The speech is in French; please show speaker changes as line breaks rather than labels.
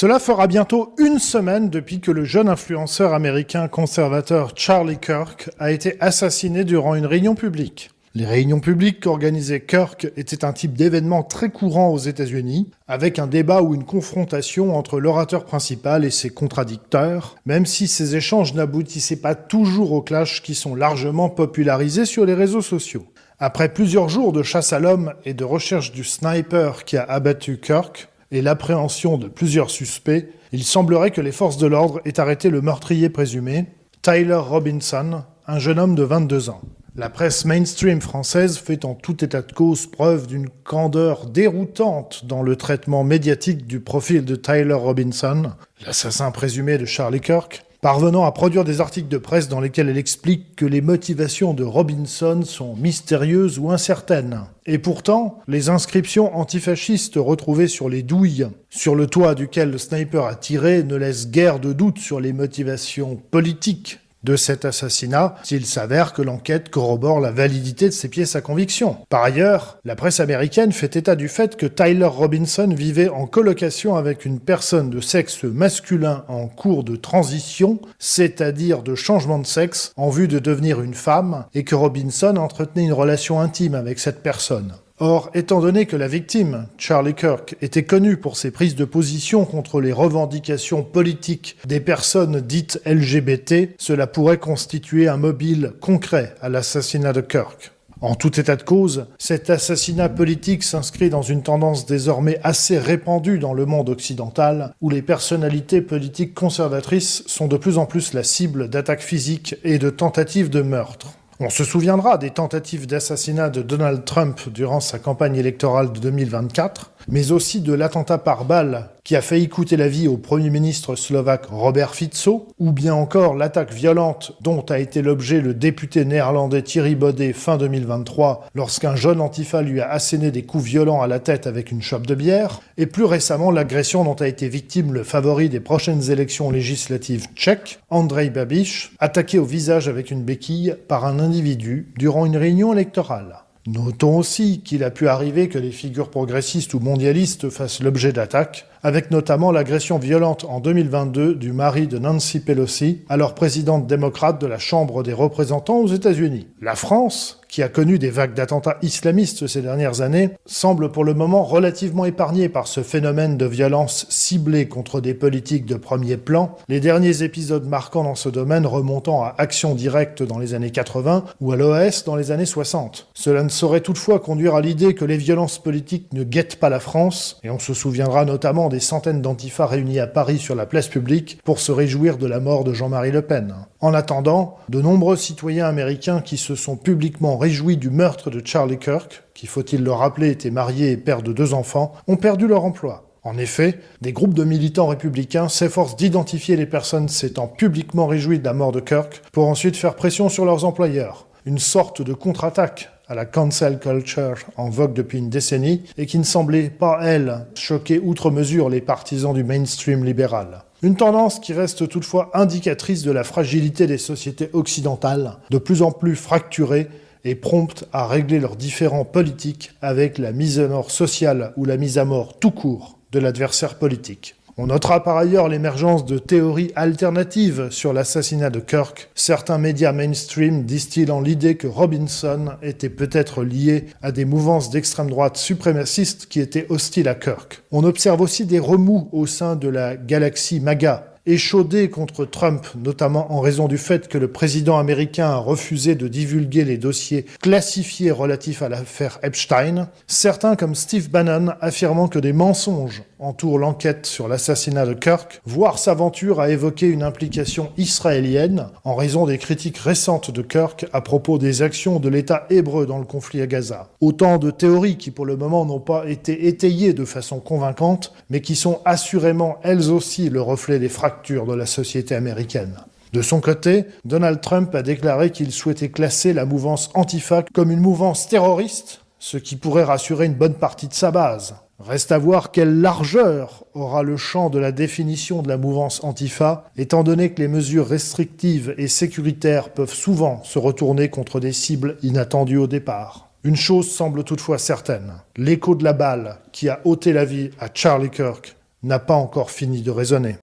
Cela fera bientôt une semaine depuis que le jeune influenceur américain conservateur Charlie Kirk a été assassiné durant une réunion publique. Les réunions publiques qu'organisait Kirk étaient un type d'événement très courant aux États-Unis, avec un débat ou une confrontation entre l'orateur principal et ses contradicteurs, même si ces échanges n'aboutissaient pas toujours aux clashs qui sont largement popularisés sur les réseaux sociaux. Après plusieurs jours de chasse à l'homme et de recherche du sniper qui a abattu Kirk, et l'appréhension de plusieurs suspects, il semblerait que les forces de l'ordre aient arrêté le meurtrier présumé, Tyler Robinson, un jeune homme de 22 ans. La presse mainstream française fait en tout état de cause preuve d'une candeur déroutante dans le traitement médiatique du profil de Tyler Robinson, l'assassin présumé de Charlie Kirk, parvenant à produire des articles de presse dans lesquels elle explique que les motivations de Robinson sont mystérieuses ou incertaines. Et pourtant, les inscriptions antifascistes retrouvées sur les douilles, sur le toit duquel le sniper a tiré, ne laissent guère de doute sur les motivations politiques de cet assassinat, s'il s'avère que l'enquête corrobore la validité de ces pièces à conviction. Par ailleurs, la presse américaine fait état du fait que Tyler Robinson vivait en colocation avec une personne de sexe masculin en cours de transition, c'est-à-dire de changement de sexe, en vue de devenir une femme, et que Robinson entretenait une relation intime avec cette personne. Or, étant donné que la victime, Charlie Kirk, était connue pour ses prises de position contre les revendications politiques des personnes dites LGBT, cela pourrait constituer un mobile concret à l'assassinat de Kirk. En tout état de cause, cet assassinat politique s'inscrit dans une tendance désormais assez répandue dans le monde occidental, où les personnalités politiques conservatrices sont de plus en plus la cible d'attaques physiques et de tentatives de meurtre. On se souviendra des tentatives d'assassinat de Donald Trump durant sa campagne électorale de 2024, mais aussi de l'attentat par balle qui a failli coûter la vie au Premier ministre slovaque Robert Fico, ou bien encore l'attaque violente dont a été l'objet le député néerlandais Thierry Baudet fin 2023 lorsqu'un jeune antifa lui a asséné des coups violents à la tête avec une chope de bière, et plus récemment l'agression dont a été victime le favori des prochaines élections législatives tchèques, Andrej Babiš, attaqué au visage avec une béquille par un individu durant une réunion électorale. Notons aussi qu'il a pu arriver que les figures progressistes ou mondialistes fassent l'objet d'attaques, avec notamment l'agression violente en 2022 du mari de Nancy Pelosi, alors présidente démocrate de la Chambre des représentants aux États-Unis. La France, qui a connu des vagues d'attentats islamistes ces dernières années, semble pour le moment relativement épargnée par ce phénomène de violence ciblée contre des politiques de premier plan, les derniers épisodes marquants dans ce domaine remontant à Action Directe dans les années 80 ou à l'OAS dans les années 60. Cela ne saurait toutefois conduire à l'idée que les violences politiques ne guettent pas la France, et on se souviendra notamment des centaines d'antifas réunis à Paris sur la place publique pour se réjouir de la mort de Jean-Marie Le Pen. En attendant, de nombreux citoyens américains qui se sont publiquement réjouis du meurtre de Charlie Kirk, qui, faut-il le rappeler, était marié et père de 2 enfants, ont perdu leur emploi. En effet, des groupes de militants républicains s'efforcent d'identifier les personnes s'étant publiquement réjouies de la mort de Kirk pour ensuite faire pression sur leurs employeurs. Une sorte de contre-attaque à la cancel culture en vogue depuis une décennie et qui ne semblait pas, elle, choquer outre mesure les partisans du mainstream libéral. Une tendance qui reste toutefois indicatrice de la fragilité des sociétés occidentales, de plus en plus fracturées et promptes à régler leurs différends politiques avec la mise à mort sociale ou la mise à mort tout court de l'adversaire politique. On notera par ailleurs l'émergence de théories alternatives sur l'assassinat de Kirk, certains médias mainstream distillant l'idée que Robinson était peut-être lié à des mouvances d'extrême droite suprémacistes qui étaient hostiles à Kirk. On observe aussi des remous au sein de la galaxie MAGA, échaudé contre Trump, notamment en raison du fait que le président américain a refusé de divulguer les dossiers classifiés relatifs à l'affaire Epstein, certains comme Steve Bannon affirmant que des mensonges entourent l'enquête sur l'assassinat de Kirk, voire s'aventurent à évoquer une implication israélienne en raison des critiques récentes de Kirk à propos des actions de l'État hébreu dans le conflit à Gaza. Autant de théories qui pour le moment n'ont pas été étayées de façon convaincante, mais qui sont assurément elles aussi le reflet des fractures de la société américaine. De son côté, Donald Trump a déclaré qu'il souhaitait classer la mouvance Antifa comme une mouvance terroriste, ce qui pourrait rassurer une bonne partie de sa base. Reste à voir quelle largeur aura le champ de la définition de la mouvance Antifa, étant donné que les mesures restrictives et sécuritaires peuvent souvent se retourner contre des cibles inattendues au départ. Une chose semble toutefois certaine, l'écho de la balle qui a ôté la vie à Charlie Kirk n'a pas encore fini de résonner.